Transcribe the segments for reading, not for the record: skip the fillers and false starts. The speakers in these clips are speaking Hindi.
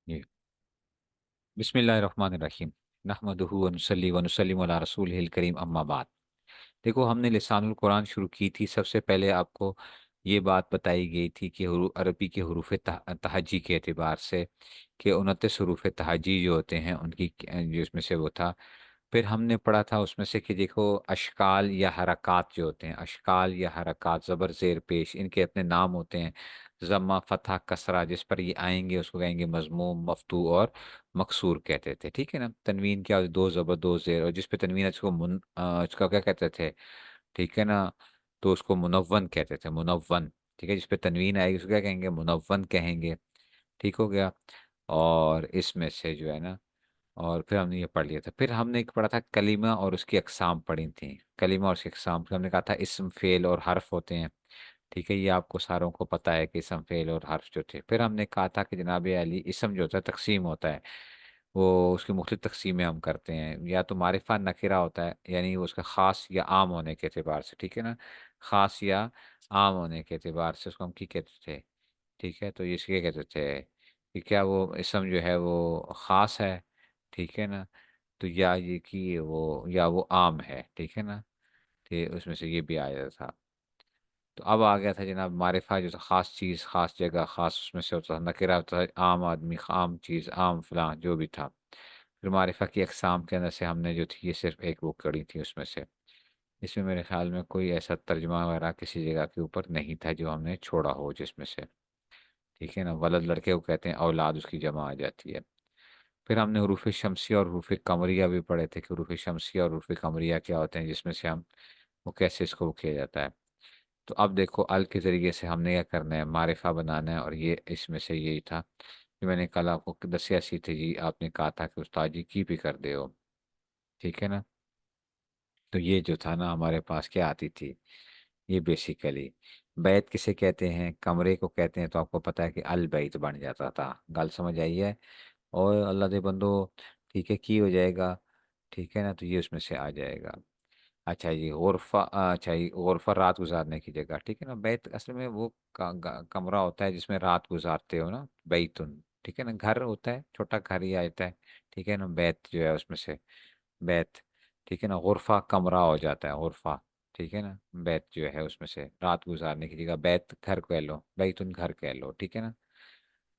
जी। बिस्मिल्लाहिर्रहमानिर्रहीम। नहमदुहु व नुसल्ली व नुसल्लिमु अला रसूलिहिल करीम, अम्मा बाद। देखो, हमने लिसानुल कुरान शुरू की थी। सबसे पहले आपको ये बात बताई गई थी कि अरबी के हरूफ तहजी के एतबार से कि 29 हरूफ तहजी जो होते हैं उनकी जो इसमें से वो था। फिर हमने पढ़ा था उसमें से कि देखो, अशकाल या हरकत जो होते हैं, अशकाल या हरकत, ज़बर ज़ेर पेश, इनके अपने नाम होते हैं। ज़म्मा फ़तह कसरा जिस पर ये आएंगे उसको कहेंगे मज़मूम, मफ़तू और मकसूर कहते थे। ठीक है ना। तनवीन क्या होती है? दो ज़बर दो ज़ेर, और जिस पे तनवीन है उसको उसका क्या कहते थे? ठीक है ना। तो उसको मुनव्वन कहते थे, मुनव्वन। ठीक है, जिस पे तनवीन आएगी उसको क्या कहेंगे? मुनव्वन कहेंगे। ठीक हो गया। और इसमें से जो है ना, और फिर हमने ये पढ़ लिया था। फिर हमने एक पढ़ा था कलीमा और उसकी अक़साम पढ़ी थी। कलीमा और उसकी अक़साम, फिर हमने कहा था इस्म, फ़ेल और हर्फ होते हैं। ठीक है, ये आपको सारों को पता है कि इस्म, फ़ेल और हर्फ जो थे। फिर हमने कहा था कि जनाब अली, इस्म जो होता है तकसीम होता है, वो उसकी मुख्तलिफ तकसीमें हम करते हैं। या तो मारिफा नकिरा होता है, यानी वो उसका ख़ास या आम होने के अतबार से। ठीक है ना। ख़ास या आम होने के अतबार से उसको हम की कहते थे। ठीक है, तो ये इसके कहते थे कि क्या वो इसम जो है वो ख़ास है। ठीक है ना। तो या ये कि वो या वो आम है। ठीक है ना। तो उसमें से ये भी आ जाता था। तो अब आ गया था जनाब मारिफा, जो था ख़ास चीज़, ख़ास जगह, ख़ास उसमें से होता था। नकिरा होता था आम आदमी, आम चीज़, आम फलां जो भी था। फिर मारिफा की अक़साम के अंदर से हमने जो थी ये सिर्फ़ एक बुक पढ़ी थी उसमें से। इसमें मेरे ख़्याल में कोई ऐसा तर्जुमा वगैरह किसी जगह के ऊपर नहीं था जो हमने छोड़ा हो जिसमें से। ठीक है ना। वलद लड़के को कहते हैं, औलाद उसकी जमा आ जाती है। फिर हमने हरूफ शमसिया और हरूफ कमरिया भी पढ़े थे कि हरूफ शमसिया और हरूफ कमरिया क्या होते हैं, जिसमें से हम वो कैसे इसको वो किया जाता है। तो अब देखो, अल के ज़रिए से हमने क्या करना है? मारिफा बनाना है। और ये इसमें से यही था कि मैंने कल आपको दसिया सी थी जी, आपने कहा था कि उस्ताद जी की भी कर दे हो। ठीक है ना। तो ये जो था ना हमारे पास क्या आती थी, ये बेसिकली बैत किसे कहते हैं, कमरे को कहते हैं। तो आपको पता है कि अल बैत बन जाता था। गल समझ आई है? और अल्लाह दे बंदो, ठीक है, की हो जाएगा। ठीक है ना। तो ये उसमें से आ जाएगा। अच्छा जी, गुरफ़ा, अच्छा ये गुरफ़ा रात गुज़ारने की जगह। ठीक है ना। बैत असल में वो कमरा होता है जिसमें रात गुज़ारते हो ना, बैतुन। ठीक है ना। घर होता है, छोटा घर ही आता है। ठीक है ना। बैत जो है उसमें से बैत। ठीक है ना। गुरफ़ा कमरा हो जाता है, गुरफ़ा। ठीक है ना। बैत जो है उसमें से रात गुज़ारने की जगह, बैत घर कह लो, बैतुन घर कह लो। ठीक है ना।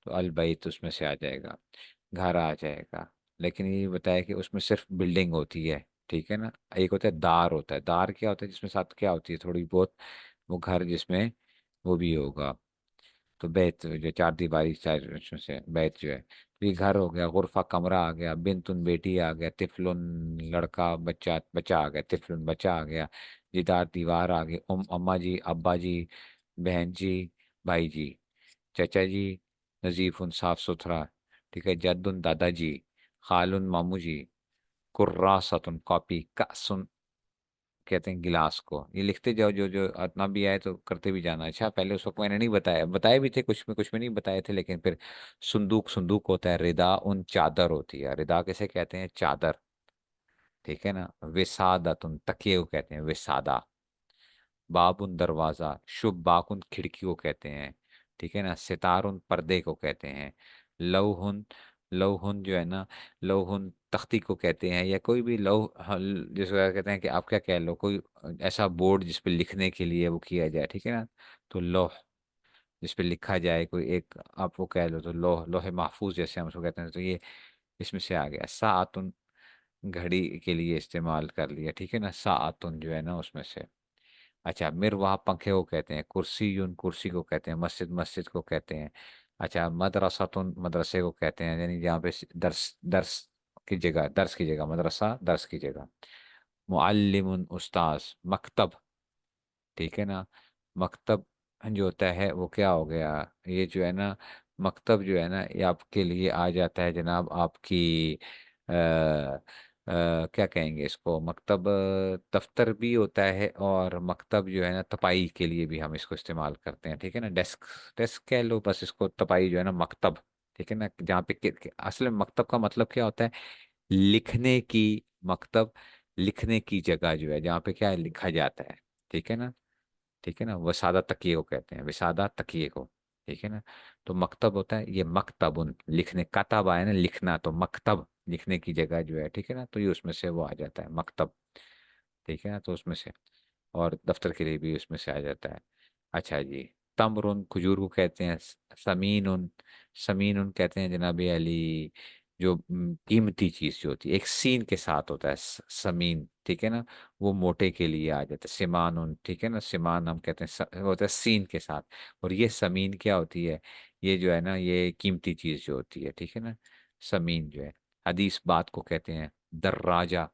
तो अल बैत उसमें से आ जाएगा, घर आ जाएगा। लेकिन ये बताया कि उसमें सिर्फ बिल्डिंग होती है। ठीक है ना। एक होता है दार, होता है दार, क्या होता है जिसमें साथ क्या होती है थोड़ी बहुत, वो घर जिसमें वो भी होगा। तो बैत जो चार दीवारी, चार उसमें से बैत जो है, तो ये घर हो गया। गुरफा कमरा आ गया, बिनतुन बेटी आ गया, तिफलुन लड़का, बच्चा बच्चा आ गया, तिफलुन बच्चा आ गया, जिदार दीवार आ गई, अम्मा जी, अब्बा जी, बहन जी, भाई जी, चाचा जी, नज़ीफ़ुन साफ सुथरा। ठीक है। जद्दुन दादाजी, खालुन मामू जी, कुर्रासतुन कॉपी, कासुन कहते हैं गिलास को। ये लिखते जाओ, जो जो इतना भी आए तो करते भी जाना। अच्छा, पहले उस वक्त मैंने नहीं बताया, बताए भी थे कुछ में नहीं बताए थे, लेकिन फिर सुंदूक, सुंदूक होता है। रिदा उन चादर होती है। रिदा किसे कहते हैं? चादर। ठीक है ना। विसादतुन तकिए को कहते हैं विसादा। बाबुन दरवाज़ा, शुभ बाकुन खिड़की को कहते हैं। ठीक है ना। सितारुन पर्दे को कहते हैं। लौहुन, लौहुन जो है ना, लौहुन तख्ती को कहते हैं। या कोई भी जिसको क्या कहते हैं कि आप क्या कह लो, कोई ऐसा बोर्ड जिस पे लिखने के लिए वो किया जाए। ठीक है ना। तो लौह, जिस पे लिखा जाए कोई एक, आप वो कह लो, तो लोहे महफूज जैसे हम उसको कहते हैं। तो ये इसमें से आ गया। साअतुन घड़ी के लिए इस्तेमाल कर लिया। ठीक है ना। साअतुन जो है ना उसमें से। अच्छा, मिरवाह पंखे को कहते हैं। कुर्सीयुन कुर्सी को कहते हैं। मस्जिद मस्जिद को कहते हैं। अच्छा, मदरसातुन मदरसे को कहते हैं, यानी जहाँ पे दर्स दर्स की जगह, दर्स की जगह, मदरसा दर्स की जगह। मुअल्लिमुन उस्ताज, मकतब। ठीक है ना। मकतब जो होता है वो क्या हो गया, ये जो है ना, मकतब जो है ना, ये आपके लिए आ जाता है जनाब आपकी क्या कहेंगे इसको, मकतब दफ्तर भी होता है। और मकतब जो है ना, तपाई के लिए भी हम इसको इस्तेमाल करते हैं। ठीक है ना। डेस्क, डेस्क कह लो बस इसको, तपाई जो है ना मकतब। ठीक है ना। जहाँ पे असल में मकतब का मतलब क्या होता है? लिखने की, मकतब लिखने की जगह जो है, जहाँ पे क्या है, लिखा जाता है। ठीक है ना। ठीक है ना। वसादा तकिए को कहते हैं, विसादा तकिए को। ठीक है ना। तो मकतब होता है ये मकतबुन, लिखने कतब आया ना लिखना, तो मकतब लिखने की जगह जो है, ठीक है ना, तो ये उसमें से वो आ जाता है मकतब। ठीक है ना, तो उसमें से, और दफ्तर के लिए भी उसमें से आ जाता है। अच्छा जी। तमरुन खजूर को कहते हैं समीनुन, समीनुन कहते हैं जनाबी अली जो कीमती चीज जो होती है, एक सीन के साथ होता है समीन, ठीक है ना, वो मोटे के लिए आ जाता है सिमानुन, ठीक है ना, सिमान हम कहते हैं वो होता है सीन के साथ। और ये समीन क्या होती है, ये जो है ना ये कीमती चीज जो होती है, ठीक है ना, समीन जो है। हदीस बात को कहते हैं दर्राजा,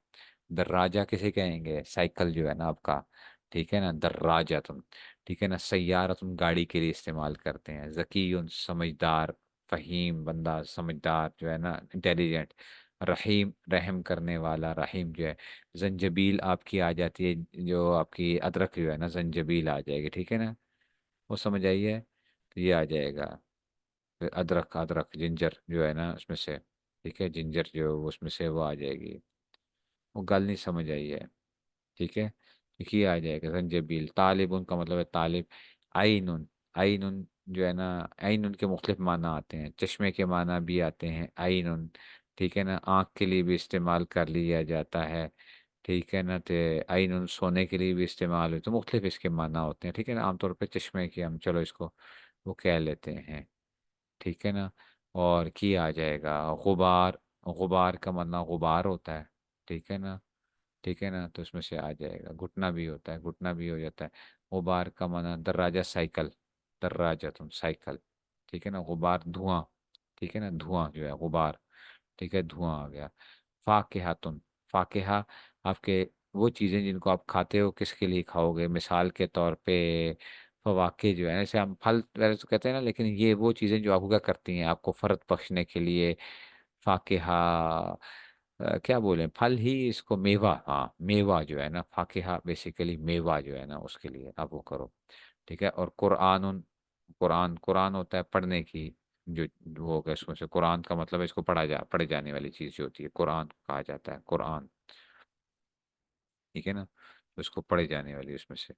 दर्राजा किसे कहेंगे, साइकिल जो है ना आपका, ठीक है ना, दर्राजा तुम, ठीक है ना, सैयारा तुम गाड़ी के लिए इस्तेमाल करते हैं। जकीयुन समझदार, फहीम बंदा समझदार जो है ना इंटेलिजेंट, रहीम रहम करने वाला, रहीम जो है। जंजबील आपकी आ जाती है, जो आपकी अदरक जो है ना जंजबील आ जाएगी, ठीक है ना, वो समझ आइए, तो ये आ जाएगा। फिर अदरक, अदरक जिंजर जो है ना उसमें से, ठीक है, जिंजर जो उसमें से वो आ जाएगी। वो गल नहीं समझ आई है, ठीक है। देखिए आ जाएगा जंजबील। तालिब उनका मतलब है तालिब। आइनुन, आइनुन जो है ना, आइनुन के मुख्तलिफ माना आते हैं, चश्मे के माना भी आते हैं आइनुन, ठीक है ना, आँख के लिए भी इस्तेमाल कर लिया जाता है, ठीक है ना, तो आइनुन सोने के लिए भी इस्तेमाल होते, तो मुख्तलिफ इसके माना होते हैं, ठीक है ना, आमतौर पर चश्मे के हम चलो इसको वो कह लेते हैं, ठीक है ना। और की आ जाएगा गुबार, गुबार का मतलब गुबार होता है, ठीक है ना, ठीक है ना, तो उसमें से आ जाएगा। घुटना भी होता है, घुटना भी हो जाता है। गुबार का माना दर्राजा साइकिल, दर्राजा तुम साइकिल, ठीक है ना, गुबार धुआं, ठीक है ना, धुआं जो है गुबार, ठीक है, धुआं आ गया। फाकेहा तुम, फाकेहा आपके वो चीज़ें जिनको आप खाते हो किसके लिए खाओगे, मिसाल के तौर पे फवाके जो है, जैसे हम फल वगैरह तो कहते हैं ना, लेकिन ये वो चीज़ें जो आपको क्या करती हैं, आपको फर्क बख्शने के लिए। फाकेहा क्या बोले, फल ही इसको, मेवा, हाँ मेवा जो है ना, फाकेहा बेसिकली मेवा जो है ना उसके लिए आप वो करो, ठीक है। और कुरान, कुरान, कुरान होता है पढ़ने की, जो वो हो गया उसमें से, कुरान का मतलब है इसको पढ़े जाने वाली चीज़ जो होती है, कुरान कहा जाता है कुरान, ठीक है ना, तो इसको पढ़े जाने वाली उसमें से।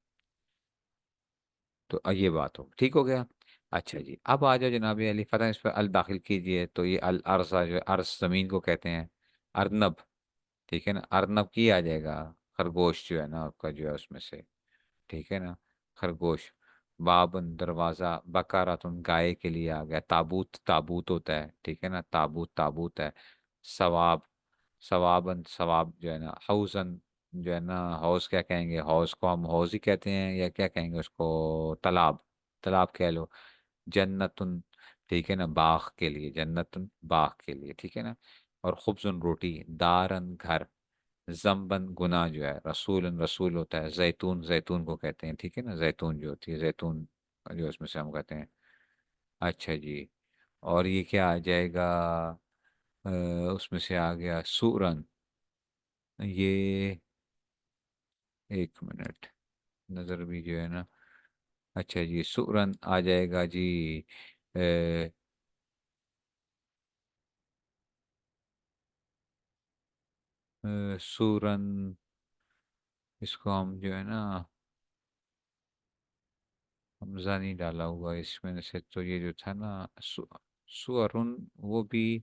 तो ये बात हो ठीक हो गया। अच्छा जी, अब आ जाओ जनाब अली फतह, इस पर अल दाखिल कीजिए, तो ये अल अर्जा जो है, अर्ज जमीन को कहते हैं, अर्नब, ठीक है ना, अर्नब की आ जाएगा, खरगोश जो है ना आपका जो है उसमें से, ठीक है ना, खरगोश। बाबन दरवाज़ा, बकारातुन गाय के लिए आ गया। ताबूत, ताबूत होता है, ठीक है ना, ताबूत, ताबूत है। सवाब, सवाबन सवाब जो है ना। हौजन जो है ना, हौज क्या कहेंगे, हौज को हम हौज ही कहते हैं या क्या कहेंगे उसको, तालाब, तालाब कह लो। जन्नतुन, ठीक है ना, बाग के लिए, जन्नतुन बाग के लिए, ठीक है ना। और खुबजुन रोटी, दारन घर, जम्बन गुनाह जो है, रसूलन रसूल होता है। जैतून, जैतून को कहते हैं, ठीक है ना, जैतून जो होती है, जैतून जो उसमें से हम कहते हैं। अच्छा जी। और ये क्या आ जाएगा, अ, उसमें से आ गया सूरन, ये एक मिनट, नज़र भी जो है ना। अच्छा जी, सूरन आ जाएगा जी, अ, सूरन, इसको हम जो है ना, हमजा नहीं डाला हुआ इसमें से, तो ये जो था ना सुअरुन, वो भी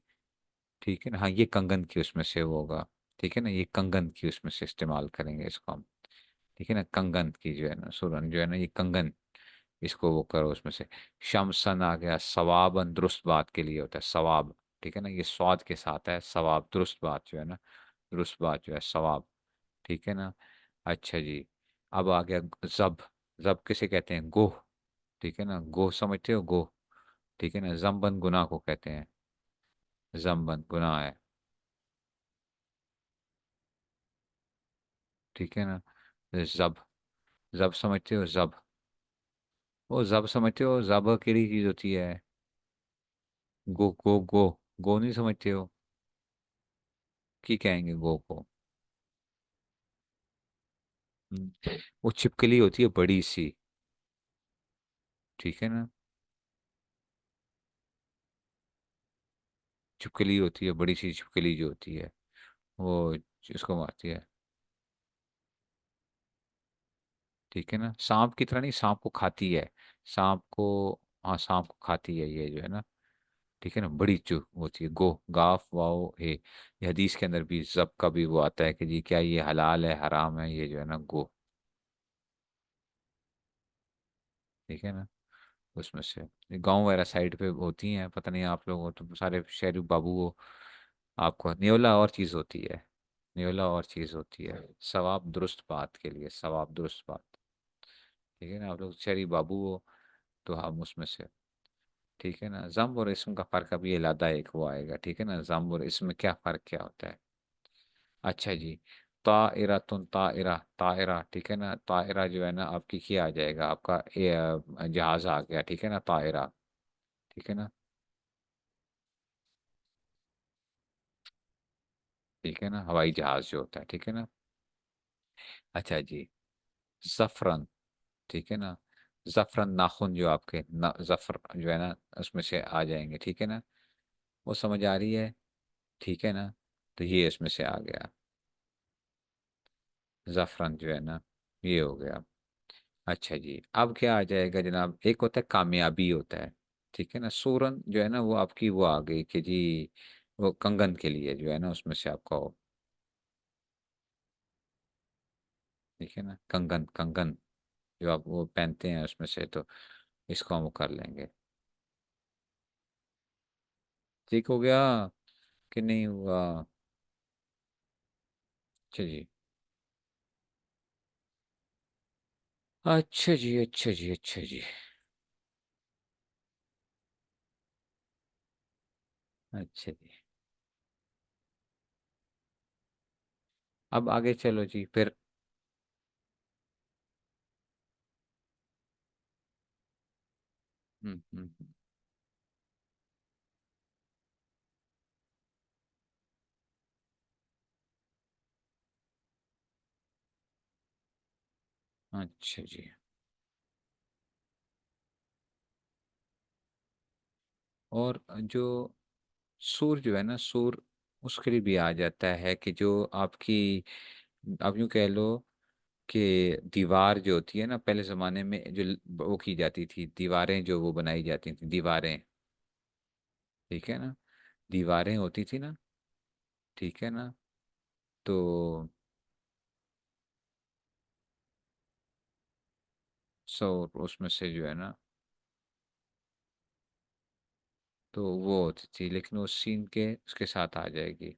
ठीक है ना, हाँ ये कंगन की उसमें से वो होगा, ठीक है ना, ये कंगन की उसमें से इस्तेमाल करेंगे इसको हम, ठीक है ना, कंगन की जो है ना सुरन जो है ना, ये कंगन, इसको वो करो उसमें से। शमसन आ गया, सवाबन दुरुस्त बात के लिए होता है सवाब, ठीक है ना, ये स्वाद के साथ है सवाब, दुरुस्त बात जो है ना, दुरुस्त बात जो है सवाब, ठीक है ना। अच्छा जी। अब आ गया जब, जब किसे कहते हैं, गोह, ठीक है ना, गोह समझते हो, गोह, ठीक है ना, जम्बन गुनाह को कहते हैं, जम्बन गुनाह है, ठीक है ना। जब, जब समझते हो, जब, वो जब समझते हो, जब केड़ी चीज होती है, गो गो गो, गो नहीं समझते हो, की कहेंगे गो को। वो छिपकली होती है बड़ी सी, ठीक है ना, छिपकली होती है बड़ी सी, छिपकली जो होती है वो जिसको मारती है, ठीक है ना, सांप की तरह नहीं, सांप को खाती है, सांप को, हाँ सांप को खाती है ये जो है ना, ठीक है ना, बड़ी जो होती है गो, गाफ वाओ हे, ये हदीस के अंदर भी जब का भी वो आता है कि जी क्या ये हलाल है हराम है, ये जो है ना गो, ठीक है ना, उसमें से गांव वगैरह साइड पे होती हैं, पता नहीं आप लोग हो तो सारे शहरी बाबू हो, आपको न्योला और चीज़ होती है, न्योला और चीज़ होती है, सवाब दुरुस्त बात के लिए, सवाब दुरुस्त बात, ठीक है ना, आप लोग शहरी बाबू हो तो हम उसमें से, ठीक है ना। जम और इसम का फ़र्क अभी इलादा एक वो आएगा, ठीक है ना, जम और इसम में क्या फ़र्क क्या होता है। अच्छा जी, ताइरा तुन ताइरा, ताइरा ठीक है ना, ताइरा जो है ना आपकी क्या आ जाएगा, आपका जहाज आ गया, ठीक है ना, ताइरा, ठीक है ना, ठीक है ना, हवाई जहाज जो होता है, ठीक है ना। अच्छा जी, जफरन, ठीक है ना, जफरन नाखून जो आपके जफर जो है ना उसमें से आ जाएंगे, ठीक है ना, वो समझ आ रही है, ठीक है ना, तो ये इसमें से आ गया, जफरन जो है ना, ये हो गया। अच्छा जी, अब क्या आ जाएगा जनाब, एक होता है कामयाबी होता है, ठीक है ना, सूरन जो है ना वो आपकी वो आ गई कि जी वो कंगन के लिए जो है ना उसमें से आपका हो, ठीक है ना, कंगन, कंगन जो आप वो पहनते हैं उसमें से, तो इसको हम वो कर लेंगे, ठीक हो गया कि नहीं हुआ। अच्छा जी, अच्छा जी, अच्छा जी, अच्छा जी, अच्छा जी, अब आगे चलो जी फिर। हम्म। अच्छा जी, और जो सूर जो है ना, सूर उसके लिए भी आ जाता है कि जो आपकी, आप यूँ कह लो कि दीवार जो होती है ना पहले ज़माने में जो वो की जाती थी, दीवारें जो वो बनाई जाती थी, दीवारें, ठीक है ना, दीवारें होती थी ना, ठीक है ना, तो सो उसमें से जो है ना, तो वो होती थी, लेकिन वो सीन के उसके साथ आ जाएगी,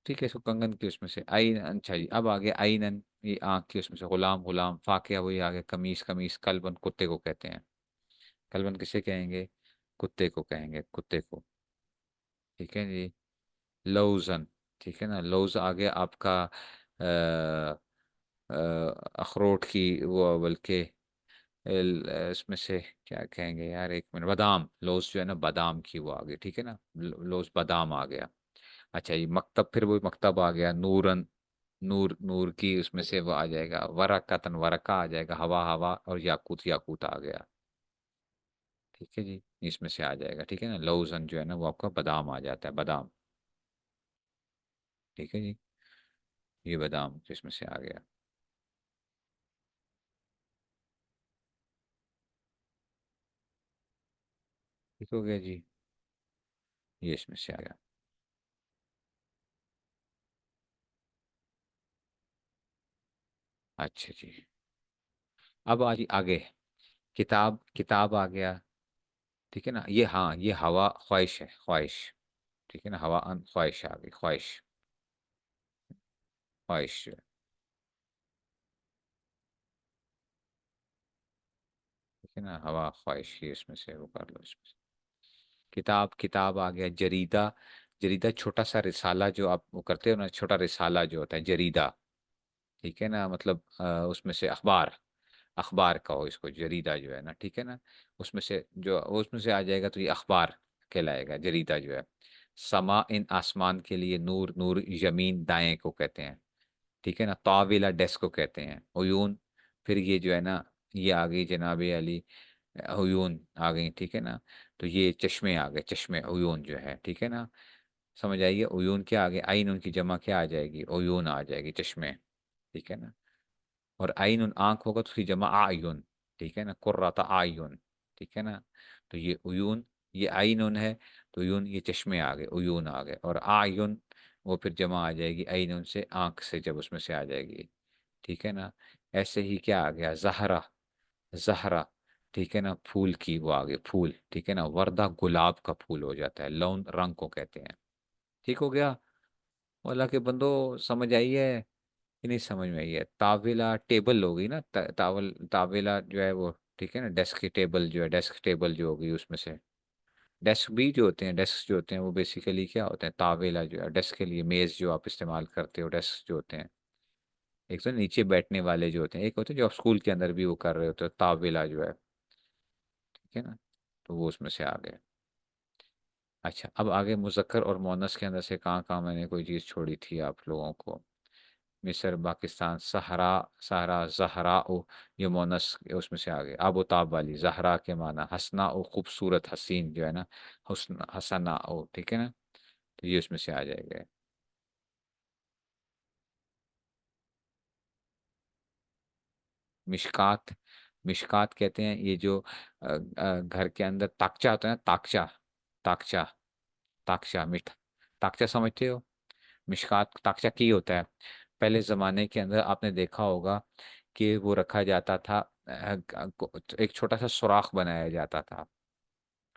ठीक है, इसको कंगन की उसमें से आई, अच्छा जी, अब आ गया आईनन, ये आँख की उसमें से, गुलाम, गुलाम, फाकिया वही आ गया, कमीज, कमीज, कलबन कुत्ते को कहते हैं, कलबन किसे कहेंगे, कुत्ते को कहेंगे, कुत्ते को, ठीक है जी, लौजन, ठीक है ना, लौज आ गया आपका अखरोट की वो, बल्कि इसमें से क्या कहेंगे यार, एक मिनट, बादाम, लौज जो है ना बादाम की वो आ गई, ठीक है ना, लौज बादाम आ गया। अच्छा ये मकतब, फिर वो मकतब आ गया, नूरन, नूर, नूर की उसमें से वो आ जाएगा, वरकतन, वरका आ जाएगा, हवा, हवा, और याकूत, याकूत आ गया, ठीक है जी, इसमें से आ जाएगा, ठीक है ना, लौजन जो है ना वो आपका बादाम आ जाता है, बादाम, ठीक है जी, ये बादाम तो इसमें से आ गया, ठीक हो गया जी, ये इसमें से आ गया। अच्छा जी, अब आ जी आगे, किताब, किताब आ गया, ठीक है ना, ये हाँ ये हवा ख्वाहिश है, ख्वाहिश, ठीक है ना, हवा अन ख्वाहिश आ गई, ख्वाहिश, ख्वाहिश जो है, ठीक है ना, हवा ख्वाहिश की इसमें से वो कर लो, इसमें से किताब, किताब आ गया, जरीदा, जरीदा छोटा सा रिसाला जो आप वो करते हो ना, छोटा रिसाला जो होता है जरीदा, ठीक है ना, मतलब उसमें से अखबार, अखबार का हो इसको, जरीदा जो है ना, ठीक है ना, उसमें से जो उसमें से आ जाएगा तो ये अखबार कहलाएगा, जरीदा जो है। समा, इन आसमान के लिए, नूर, नूर जमीन दाएं को कहते हैं, ठीक है ना, ताविला डेस्क को कहते हैं, उयून, फिर ये जो है ना, ये आ गई जनाब अली, उयून आ गई, ठीक है ना, तो ये चश्मे आ गए, चश्मे, उयून जो है, ठीक है ना, समझ आइए, उयून क्या आ गया, आइन उनकी जमा क्या आ जाएगी, उयून आ जाएगी, चश्मे, ठीक है ना, और आइन उन आंख होगा तो उसकी जमा आयुन, ठीक है ना, कुर्राता आयुन, ठीक है ना। तो ये उयून, ये आइनुन है, तो यून ये चश्मे आ गए, उयून आ गए। और आयुन वो फिर जमा आ जाएगी आइनुन से, आंख से जब उसमें से आ जाएगी। ठीक है ना। ऐसे ही क्या आ गया, जहरा, जहरा, ठीक है ना, फूल की वो आ गई, फूल, ठीक है ना। वर्दा गुलाब का फूल हो जाता है, लौन रंग को कहते हैं। ठीक हो गया। अल्लाह के बंदो, समझ आई है कि नहीं समझ में आई है? तावेला टेबल होगी ना, तावल, तावेला जो है वो, ठीक है ना, डेस्क की टेबल जो है, डेस्क टेबल जो होगी उसमें से, डेस्क भी जो होते हैं, डेस्क जो होते हैं वो बेसिकली क्या होते हैं, तावेला जो है डेस्क के लिए, मेज जो आप इस्तेमाल करते हो, डेस्क जो होते हैं, एक तो नीचे बैठने वाले जो होते हैं, एक होते हैं जो आप स्कूल के अंदर भी वो कर रहे होते हो, तावेला जो है, ठीक है ना। तो वो उसमें से आ गए। अच्छा, अब आगे मुज़क्कर और मुअन्नस के अंदर से कहाँ कहाँ मैंने कोई चीज़ छोड़ी थी आप लोगों को। मिस्र, पाकिस्तान, सहरा, सहरा, जहरा ओ, ये मुअन्नस उसमें से आ गए। आबोताब वाली जहरा के माना हसना ओ, खूबसूरत, हसीन जो है ना, हुस्न, हसना ओ, ठीक है ना। तो ये उसमें से आ जाएगा। मिशकात, मिशकात कहते हैं ये जो घर के अंदर ताकचा होता है ना, ताकचा, ताकचा, ताकचा मीठा, ताकचा समझते हो? मिशकात ताकचा की होता है। पहले ज़माने के अंदर आपने देखा होगा कि वो रखा जाता था, एक छोटा सा सुराख बनाया जाता था,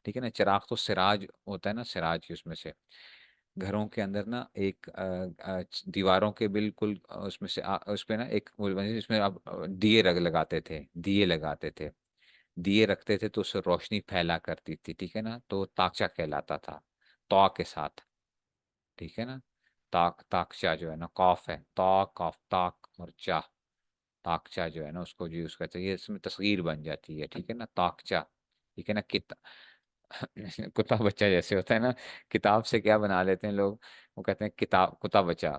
ठीक है ना। चिराग तो सिराज होता है ना, सिराज की उसमें से, घरों के अंदर ना एक दीवारों के बिल्कुल उसमें से उस पे ना एक वो जिसमें आप दिए रग लगाते थे, दिए लगाते थे, दिए रखते थे तो उससे रोशनी फैला करती थी, ठीक है ना। तो ताकचा कहलाता था, तौ के साथ, ठीक है ना। ताक, ताकचा जो है ना, कॉफ है, तौ कॉफ, ताक और चा, ताकचा जो है ना उसको जो यूज करते हैं, ये इसमें तस्वीर बन जाती है, ठीक है ना, ताकचा, ठीक है ना। कुत्ता बच्चा जैसे होता है ना, किताब से क्या बना लेते हैं लोग, वो कहते हैं किताब, कुत्ता बच्चा,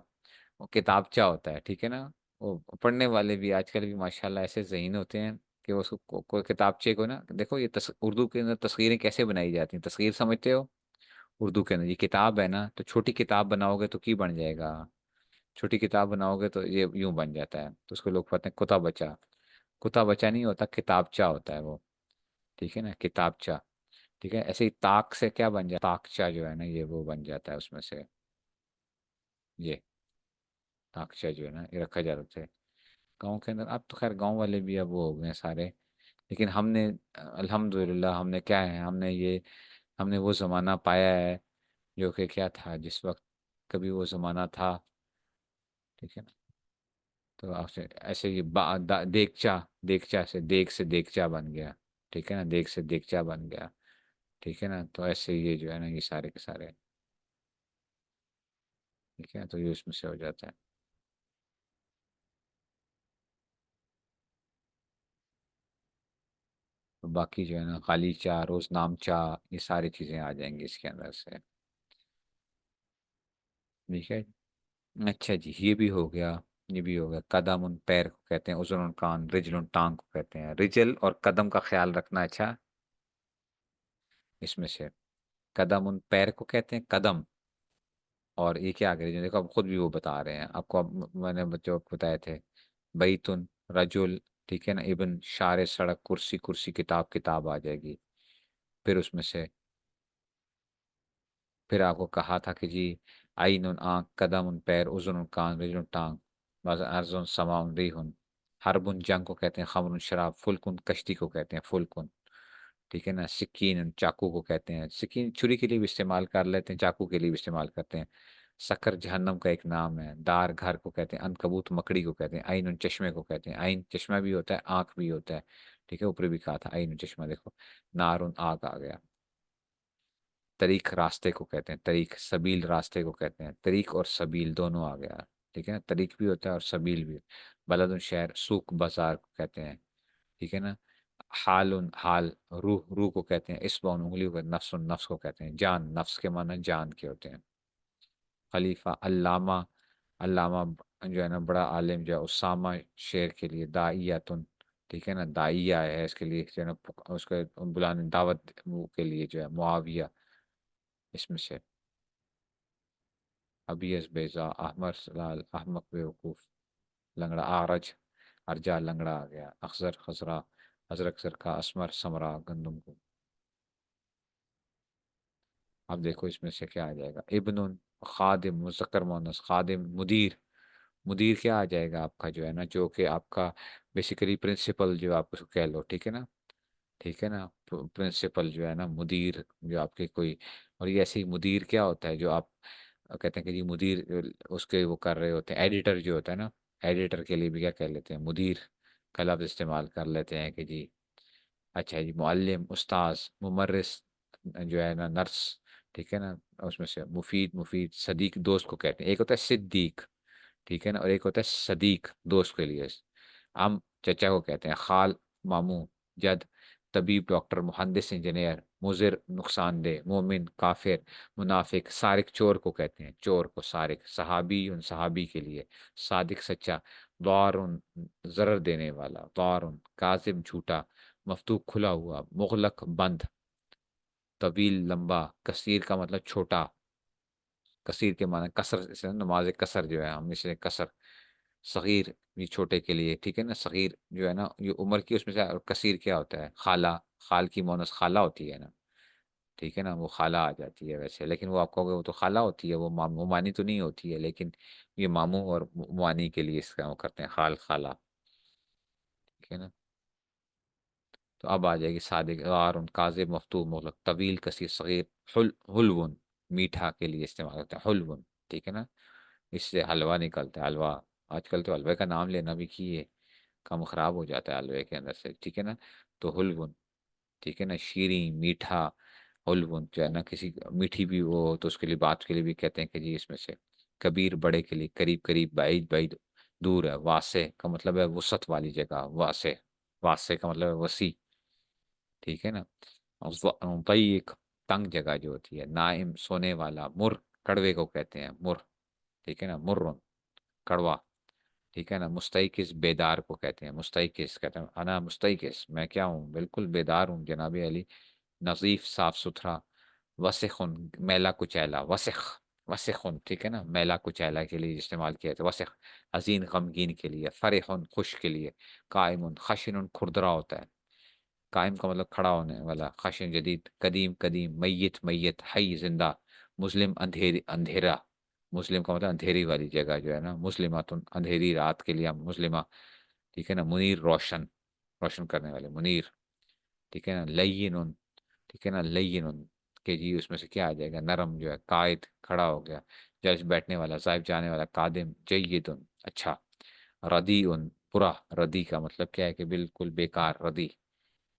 वो किताबचा होता है, ठीक है ना। वो पढ़ने वाले भी आजकल भी माशाल्लाह ऐसे ज़हीन होते हैं कि वो उसको कोई किताबचे को ना, देखो ये उर्दू के अंदर तस्वीरें कैसे बनाई जाती हैं, तस्वीर समझते हो? उर्दू के अंदर ये किताब है ना, तो छोटी किताब बनाओगे तो की बन जाएगा, छोटी किताब बनाओगे तो ये यूं बन जाता है, तो उसको लोग कहते हैं कुत्ता बच्चा। कुत्ता बच्चा नहीं होता, किताबचा होता है वो, ठीक है ना, किताबचा। ठीक है, ऐसे ही ताक से क्या बन जाता, ताकचा जो है ना ये वो बन जाता है उसमें से, ये ताकचा जो है ना ये रखा जाता है गाँव के अंदर। अब तो खैर गाँव वाले भी अब वो हो गए हैं सारे, लेकिन हमने अल्हम्दुलिल्लाह हमने क्या है, हमने ये, हमने वो ज़माना पाया है जो कि क्या था जिस वक्त, कभी वो ज़माना था, ठीक है ना। तो आपसे ऐसे ये देगचा, देगचा से देगचा बन गया, ठीक है ना, देग से देगचा बन गया, ठीक है ना। तो ऐसे ये जो है ना ये सारे के सारे, ठीक है, तो ये उसमें से हो जाता है। तो बाकी जो है ना खाली चा, रोज नाम चा, ये सारी चीज़ें आ जाएंगी इसके अंदर से, ठीक है। अच्छा जी, ये भी हो गया, ये भी हो गया। कदम उन पैर को कहते हैं, उज़ुन उन कान, रिजल उन टांग को कहते हैं। रिजल और कदम का ख्याल रखना, अच्छा, इसमें से कदम उन पैर को कहते हैं, कदम। और ये क्या आगे जो देखो, आप खुद भी वो बता रहे हैं आपको, मैंने बच्चों को बताए थे, बैतुन, रजुल, ठीक है ना, इबन, शार, सड़क, कुर्सी, कुर्सी, किताब, किताब आ जाएगी। फिर उसमें से, फिर आपको कहा था कि जी, आइन उन आँख, कदम उन पैर, उज़ुन उन कान, रिजल उन टांग, बस अर्जुन, समा उन रिहुन, हरबुन जंग को कहते हैं, खमरुन शराब, फुल्कुन कश्ती को कहते हैं, फुल्कुन, ठीक है ना। सिक्कीन चाकू को कहते हैं, सिक्कीन छुरी के लिए भी इस्तेमाल कर लेते हैं, चाकू के लिए भी इस्तेमाल करते हैं। सकर जहन्नम का एक नाम है। दार घर को कहते हैं, अनकबूत मकड़ी को कहते हैं, आइन उन चश्मे को कहते हैं, आइन चश्मा भी होता है, आंख भी होता है, ठीक है, ऊपर भी कहा था आइन उन चश्मा, देखो, नार उन आग आ गया। तरीक रास्ते को कहते हैं, तरीक, सबील रास्ते को कहते हैं, तरीक और सबील दोनों आ गया, ठीक है ना, तरीक भी होता है और सबील भी। बलद उन शहर, सूक बाजार को कहते हैं, ठीक है ना। हाल उन हाल, रूह, रूह को कहते हैं, इस्बान उंगलियों को, नफ्स उन नफ्स को कहते हैं, जान, नफ्स के माना जान के होते हैं। खलीफा, अल्लामा, अल्लामा जो है ना बड़ा आलिम जो है, उसामा शेर के लिए, दाइयातुन, ठीक है ना, दाइया है इसके लिए जो है ना, उसको बुलाने दावत वो के लिए जो है, मुआविया, इसमें से। अबियस बेजा, अहमर सलाल, अहमक बेवकूफ़, लंगड़ा, आरज, अर्जा लंगड़ा आ गया, अखजर खसरा, अजरक सरका असमर समरा गंदम को। अब देखो इसमें से क्या आ जाएगा, इब्नुन, खादिम मुज़क्कर मुअन्नस, खादिम मुदीर। मुदीर क्या आ जाएगा आपका जो है ना, जो कि आपका बेसिकली प्रिंसिपल जो आप उसको कह लो, ठीक है ना। ठीक है ना, प्रिंसिपल जो है ना, मुदीर जो आपके कोई। और ये ऐसे ही मुदीर क्या होता है, जो आप कहते हैं कि जी मुदीर, उसके वो कर रहे होते हैं, एडिटर जो होता है ना, एडिटर के लिए भी क्या कह लेते हैं, मुदीर का लफ्ज़ इस्तेमाल कर लेते हैं कि जी। अच्छा जी, मुअल्लिम उस्ताज, मुमर्रिस जो है ना, नर्स। ठीक है ना, उसमें से मुफीद, मुफीद सदीक दोस्त को कहते हैं। एक होता है सिद्दीक, ठीक है ना, और एक होता है सदीक दोस्त के लिए। हम चचा को कहते हैं, खाल मामू, जद, तबीब डॉक्टर, मुहंदिस इंजीनियर, मुजिर नुकसानदेह, मोमिन काफिर, मुनाफिक, सारिक चोर को कहते हैं, चोर को सारिक, सहाबी उन सहाबी के लिए, सादिक सच्चा, दारुन जरर देने वाला, दारुन काजिब झूठा, मफतूह खुला हुआ, मुगलक बंद, तवील लंबा, कसीर का मतलब छोटा, कसीर के माने कसर, जैसे नमाज कसर जो है हम इसे कसर, सगीर ये छोटे के लिए, ठीक है ना, सगीर जो है ना ये उम्र की उसमें से। और कसीर क्या होता है, खाला, खाल की मोनस खाला होती है ना, ठीक है ना, वो खाला आ जाती है वैसे, लेकिन वो आप कहोगे वो तो खाला होती है, वो मुमानी तो नहीं होती है, लेकिन ये मामू और मुमानी के लिए इसका वो करते हैं, खाल खाला, ठीक है ना। तो अब आ जाएगी सादिक गार काजिब मफतूह मोहलक तवील कसीर सगीर, हुलवुन मीठा के लिए इस्तेमाल होता है, हुलवुन, ठीक है ना। इससे हलवा निकलता है, हलवा। आजकल तो हलवे का नाम लेना भी की है, काम खराब हो जाता है हलवे के अंदर से, ठीक है ना। तो हुलवुन, ठीक है ना, शीरी मीठा, हुलवुन जो है ना, किसी मीठी भी वो हो तो उसके लिए, बात के लिए भी कहते हैं कि जी इसमें से। कबीर बड़े के लिए, करीब करीब, बाइद बाइद दूर है, वासे का मतलब है वसत वाली जगह, वासे, वासे का मतलब है वसी, ठीक है ना। तय्यक तंग जगह जो होती है, नाइम सोने वाला, मुर कड़वे को कहते हैं, मुर, ठीक है ना, मुर्र कड़वा, ठीक है ना। मुस्तैकिस बेदार को कहते हैं, मुस्तैकिस कहते हैं अना मुस्तैकिस, मैं क्या हूँ, बिल्कुल बेदार हूँ जनाब अली। नज़ीफ साफ सुथरा, वसिखुन मैला कुचैला, वसिख, वसिखुन, ठीक है ना, मैला कुचैला के लिए इस्तेमाल किया जाता है वसिख। हजीन गमगीन के लिए, फरेहुन खुश के लिए, कायमुन खशिनुन खुरदरा होता है, कायम का मतलब खड़ा होने वाला, खशिन जदीद, कदीम कदीम, मैयत मैयत, हई जिंदा, मुस्लिम अंधेरी अंधेरा, मुस्लिम का मतलब अंधेरी वाली जगह जो है ना, मुस्लिमातुन अंधेरी रात के लिए हम मुस्लिमा, ठीक है ना। मुनीर रोशन, रोशन करने वाले, मुनीर, ठीक है ना। लय्यिनुन, ठीक है ना, लय्यिनुन के जी उसमें से क्या आ जाएगा, नरम जो है, कायद खड़ा हो गया, जज बैठने वाला, साहिब जाने वाला, कादिम जय्यिदुन अच्छा, रदीउन बुरा, रदी का मतलब क्या है कि बिल्कुल बेकार, रदी,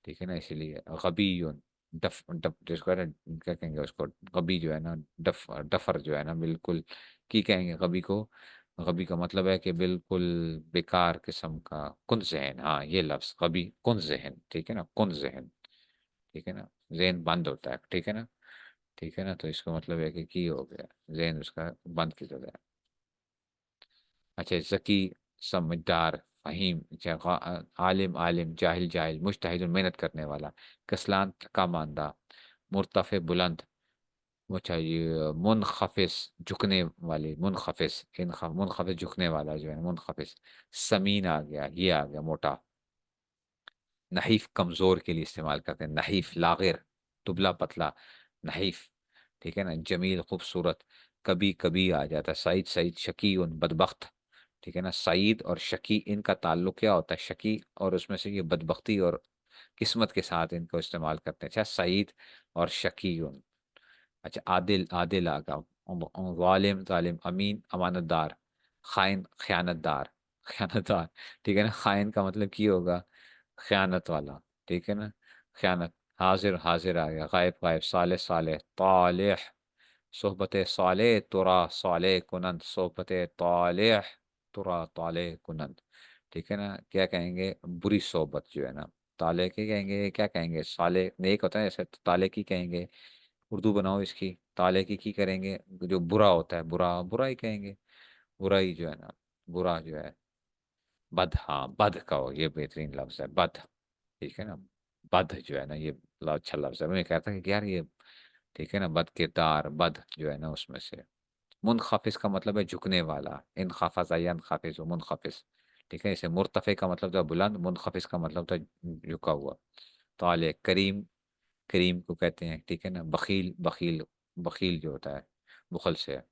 ठीक है ना। इसीलिए गबीयुन, डफ डफ जिसको है ना, क्या कहेंगे उसको, गबी जो है ना, डफर जो है ना, बिल्कुल की कहेंगे गबी को। गबी का मतलब है कि बिल्कुल बेकार किस्म का, कुन जहन, हाँ ये लफ्ज़ गबी, कुन जहन, ठीक है ना, कुन जहन, ठीक है ना। जहन बंद होता है, ठीक है ना, ठीक है ना, तो इसका मतलब है कि की हो गया, जहन उसका बंद की हो गया। अच्छा, ज़की समझदार, फ़हीम, आलिम आलिम, जाहिल जाहिल, मुजतहिद मेहनत करने वाला, कसलान थका मांदा, मुर्तफ़े बुलंद, वो चाहिए मुनखफिस झुकने वाले, मुनखफिस मुनखफिस झुकने वाला जो है मुनखफिस। समीन आ गया, ये आ गया मोटा। नहीफ कमज़ोर के लिए इस्तेमाल करते हैं, नहीफ लागिर दुबला पतला, नहीफ, ठीक है ना। जमील खूबसूरत, कभी कभी आ जाता है, सईद सईद शकी उन बदबख्त, ठीक है ना। सईद और शकी इनका ताल्लुक क्या होता है, शकी और उसमें से ये बदबख्ती और किस्मत के साथ इनको इस्तेमाल करते हैं, अच्छा, सईद और शकी उन। अच्छा, आदिल, आदिल आगा, वालिम जालिम, अमीन अमानतदार, खाइन खयानतदार, खयानतदार, ठीक है ना। खाइन का मतलब की होगा, खयानत वाला, ठीक है ना, खयानत। हाजिर, हाजिर आ गया, गायब गायब, साले साले, तालिह, सोहबत साले तुरा साले कुनंद, सोहबत तालिह तुरा ताले कुनंद, ठीक है ना। क्या कहेंगे, बुरी सोहबत जो है ना, ताले की कहेंगे, क्या कहेंगे, साले नेक होता है जैसे, तो ताले की कहेंगे, उर्दू बनाओ इसकी, ताले की करेंगे, जो बुरा होता है, बुरा बुरा ही कहेंगे, बुराई जो है ना, बुरा जो है, बद, हाँ बद का हो, ये बेहतरीन लफ्ज़ है बद, ठीक है ना। बद जो है ना, ये अच्छा लफ्ज़ है, मैं कहता कि यार ये, ठीक है ना, बद किरदार, बद जो है ना उसमें से। मुनखफिस का मतलब है झुकने वाला, इन खाफा यन खाफिज, मुनखफिस, ठीक है। इसे मुर्तफे का मतलब था बुलंद, मुनखफिस का मतलब था झुका हुआ। ताले करीम, करीम को कहते हैं, ठीक है ना। बखील, बखील, बखील जो होता है बुखल से है,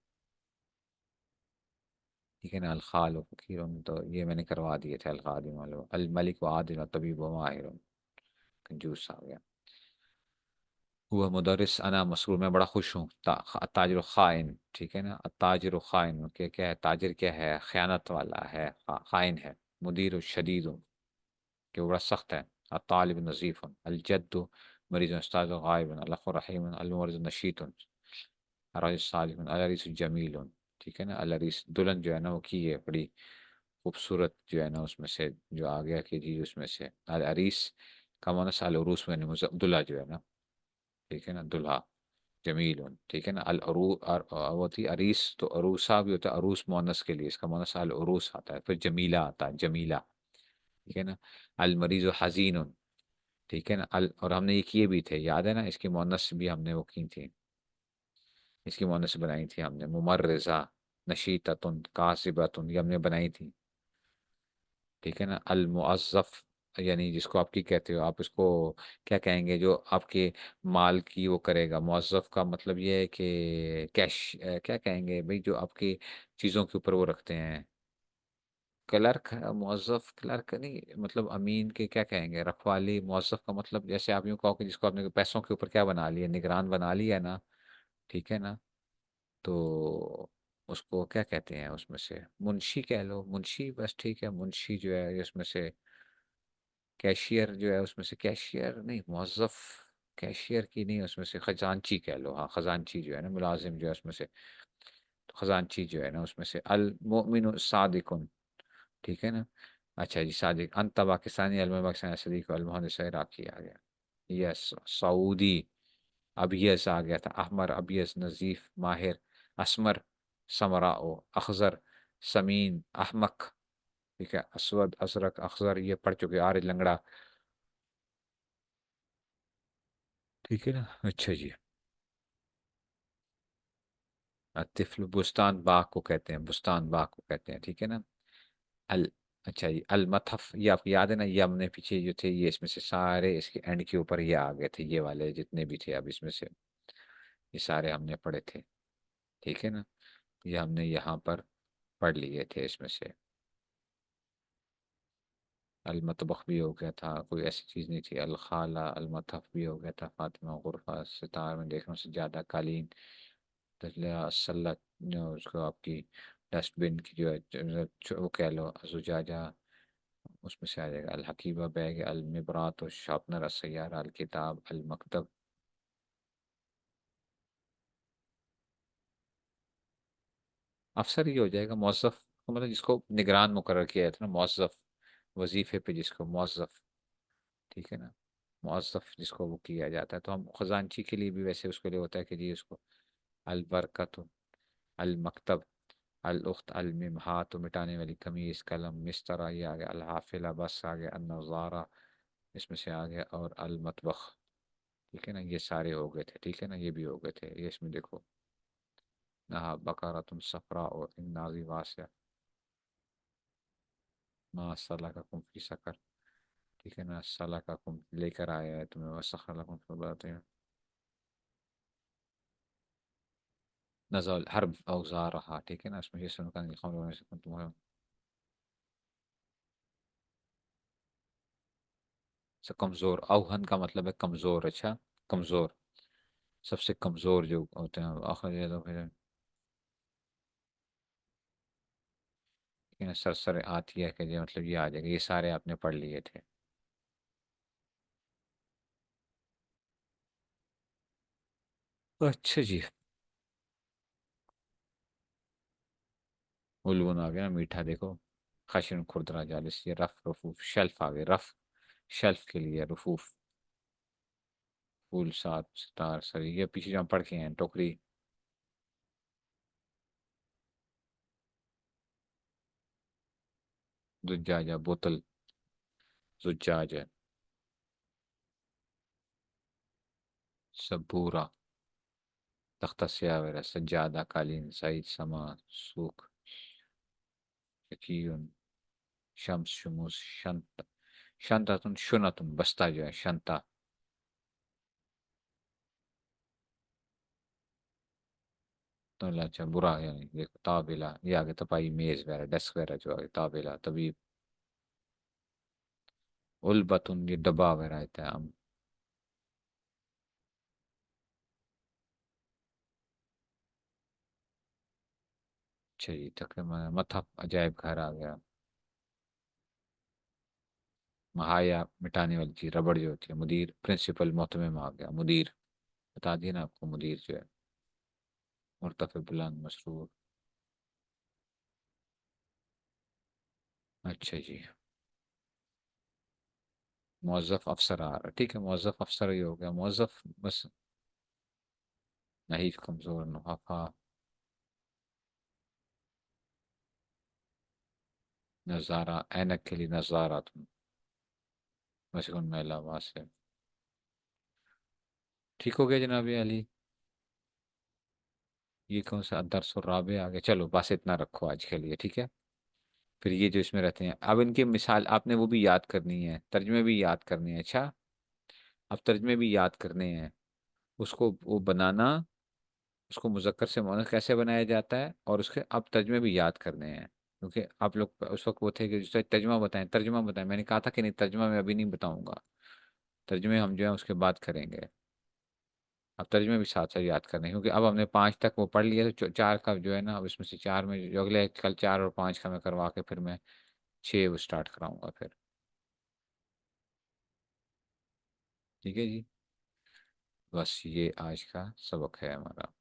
ठीक है ना। अलखाल व फकीर, तो ये मैंने करवा दिए थे। अलखादिम, अल मलिक व आदिल व तबीब व माहिर, कंजूस आ गया। हुआ मुदर्रिस अना मसरूर, मैं बड़ा खुश हूँ। ताजिर खाइन, ठीक है ना। ताजिर खाइन क्या क्या है, ताजिर क्या है, ख़यानत वाला है, खाइन है। मुदीर शदीद, कि वो बड़ा सख्त है। तालिब नज़ीफ़, अलजद्द मरीज़, उस्ताद गायब, अल रहीम, अलमर्ज़ नशीत, अराइस सालिह, अलरिस जमील, ठीक है ना। अलरिस दुल्हन जो है ना वो की है बड़ी खूबसूरत, जो है ना उसमें से जो आ गया कि जी उसमें से अल अरीस का मानस अल उरूस में दुल्हा जो है ना, ठीक है ना, दुल्हा। जमील, ठीक है ना। अल अरू वो थी अरीस, तो अरूसा भी होता है, अरूस मोनस के लिए, इसका मोनस अल उरूस आता है। फिर जमीला आता है, जमीला, ठीक है ना। अल मरीज हजीन, ठीक है ना। अल, और हमने ये किए भी थे, याद है ना, इसकी मोनस भी हमने वो की थी, इसकी मोनस बनाई थी हमने। मुमर्रिजा, नशीततुन, कासिबतुन, ये हमने बनाई थी, ठीक है ना। अल मुअज़्ज़फ़, यानी जिसको आपकी कहते हो आप, इसको क्या कहेंगे, जो आपके माल की वो करेगा। मुअज़्ज़फ़ का मतलब ये है कि कैश, क्या कहेंगे भाई, जो आपकी चीज़ों के ऊपर वो रखते हैं। क्लर्क, मुअज़्ज़फ़ क्लर्क नहीं, मतलब अमीन के क्या कहेंगे, रखवाली। मुअज़्ज़फ़ का मतलब जैसे आप यूँ कहो कि जिसको आपने पैसों के ऊपर क्या बना लिया, निगरान बना लिया ना, ठीक है ना। तो उसको क्या कहते हैं, उसमें से मुंशी कह लो, मुंशी बस, ठीक है। मुंशी जो है ये उसमें से, कैशियर जो है उसमें से, कैशियर नहीं, मौज़फ़, कैशियर की नहीं, उसमें से खजांची कह लो, हाँ खजांची जो है ना, मुलाजिम जो है उसमें से, तो खजांची जो है ना उसमें से। अल मोमिन सादिकुन, ठीक है ना। अच्छा जी, सादिक। अंत पाकिस्तानी, अलम पाकिस्तानी, सदीक, अल मुहंदिस इराकी आ गया। यस, सऊदी, अबियस आ गया था। अहमर, अबियस, नज़ीफ, माहिर, असमर, समराओ, अखज़र, समीन, अहमक, ठीक है। असवद, असरक, अखज़र, ये पढ़ चुके। आरिज, लंगड़ा, ठीक है ना। अच्छा जी। तिफ्ल, बुस्तान बाग को कहते हैं, बुस्तान बाग को कहते हैं, ठीक है ना। अल, अच्छा जी। अल मथफ, ये आपको याद है ना, ये हमने पीछे जो थे, ये इसमें से सारे इसके एंड के ऊपर ये आ गए थे, ये वाले जितने भी थे अब इसमें से, ये सारे हमने पढ़े थे, ठीक है ना। ये हमने यहाँ पर पढ़ लिए थे इसमें से। अलमतबख भी हो गया था, कोई ऐसी चीज़ नहीं थी। अलखाला, अलमतफ भी हो गया था। फातिमा, गुरफा, सितार में देखने से ज़्यादा, कालीन, सल्लत, जो उसको आपकी डस्टबिन की जो है, वो कह लो, जुजाजा, उसमें से आ जाएगा। अल हकीबा बैग, अल मिबरात, शार्पनर, असैयारा, अल किताब, अल मकतब। अफसर ही हो जाएगा। मौसफ़ का मतलब जिसको निगरान मुकर्रर किया जाता है ना, मौसफ़, वजीफे पे जिसको मौसफ़, ठीक है ना। मौसफ़ जिसको वो किया जाता है, तो हम खजांची के लिए भी वैसे उसके लिए होता है कि जी उसको अल बरकत, अल मकतब, अल उख्त, अल मिमहा, तो मिटाने वाली कमीज, कलम, मिस्तरा, ये आ गया। अल हाफिला, बस आ गया। अल नज़ारा, इसमें से आ गया। और अल मतबख, ठीक है ना। ये सारे हो गए थे, ठीक है ना, ये भी हो गए थे। ये इसमें देखो, नहा बकरातुन सफरा और इन्नाजी वासिया, मा सला का कुम फी सकर, ठीक है ना। सला का कुम लेकर आया है तुम्हें, वसखर लकुम बताते हैं। नजल हर्ब औजार रहा, ठीक है ना। इसमें ये सुनकर तुम्हारा से कमजोर, अवहन का मतलब है कमजोर, अच्छा, कमजोर, सबसे कमजोर जो होते हैं आखिर, ये तो फिर, ठीक है ना। सर आती है कि ये मतलब ये आ जाएगा। ये सारे आपने पढ़ लिए थे। अच्छा जी। उलवन आ गया ना, मीठा देखो। खशन, खुरदरा, जालिस, ये रफ, रफूफ, शेल्फ आ गए। रफ, शेल्फ के लिए, रफूफ, फूल, सात, सितार, सरी, ये पीछे जो हम पढ़ के हैं। टोकरी, जुज्जाजा, बोतल, जुज्जाज है। सबूरा, तख्ता, स्याह वगैरह, सज्जादा, कालीन, साइज, समा, सूख, यकीन, शम्स शुमूस शंत, शंततुन शुनतुन, बस्ता जो है शंता। तो अच्छा बुरा है, यानी देखो ताबिला, ये आगे तपाई मेज वगैरह डेस्क वगैरह जो आगे ताबिला तभी। उल्बतुन ये डब्बा वगैरह रहता है हम। अच्छा जी, तकरीबन मथप अजायब घर आ गया। महाया मिटाने वाली चीज रबड़ जो होती है। मुदीर प्रिंसिपल मोहतमिम आ गया। मुदीर बता दिया ना आपको, मुदीर जो है। मुर्तफे बुलंद मसरूर। अच्छा जी। मौजफ अफसर आ रहा है, ठीक है, मौजफ अफसर ही हो गया मौजफ बस। नहीफ कमजोर नफाफा। नजारा ऐनक के लिए नजारा तुम। बस उन महिला से। ठीक हो गया जनाब अली। ये कौन सा दरस और राबे आ गया, चलो बस इतना रखो आज के लिए, ठीक है। फिर ये जो इसमें रहते हैं, अब इनकी मिसाल आपने वो भी याद करनी है, तर्जमे भी याद करने हैं। अच्छा, अब तर्जमे भी याद करने हैं। उसको वो बनाना, उसको मुज़क्कर से मुअन्नस कैसे बनाया जाता है, और उसके अब तर्जमे भी याद करने हैं। क्योंकि आप लोग उस वक्त वो थे कि जिससे तर्जमा बताएं, मैंने कहा था कि नहीं तर्जमा मैं अभी नहीं बताऊंगा। तर्जमे हम जो है उसके बाद करेंगे। अब तर्जमे भी साथ साथ याद करने हैं, क्योंकि अब हमने 5 तक वो पढ़ लिया, तो चार का जो है ना, अब इसमें से चार में जो अगले कल 4 और 5 का मैं करवा के फिर मैं 6 वो स्टार्ट कराऊंगा फिर। ठीक है जी। बस ये आज का सबक है हमारा।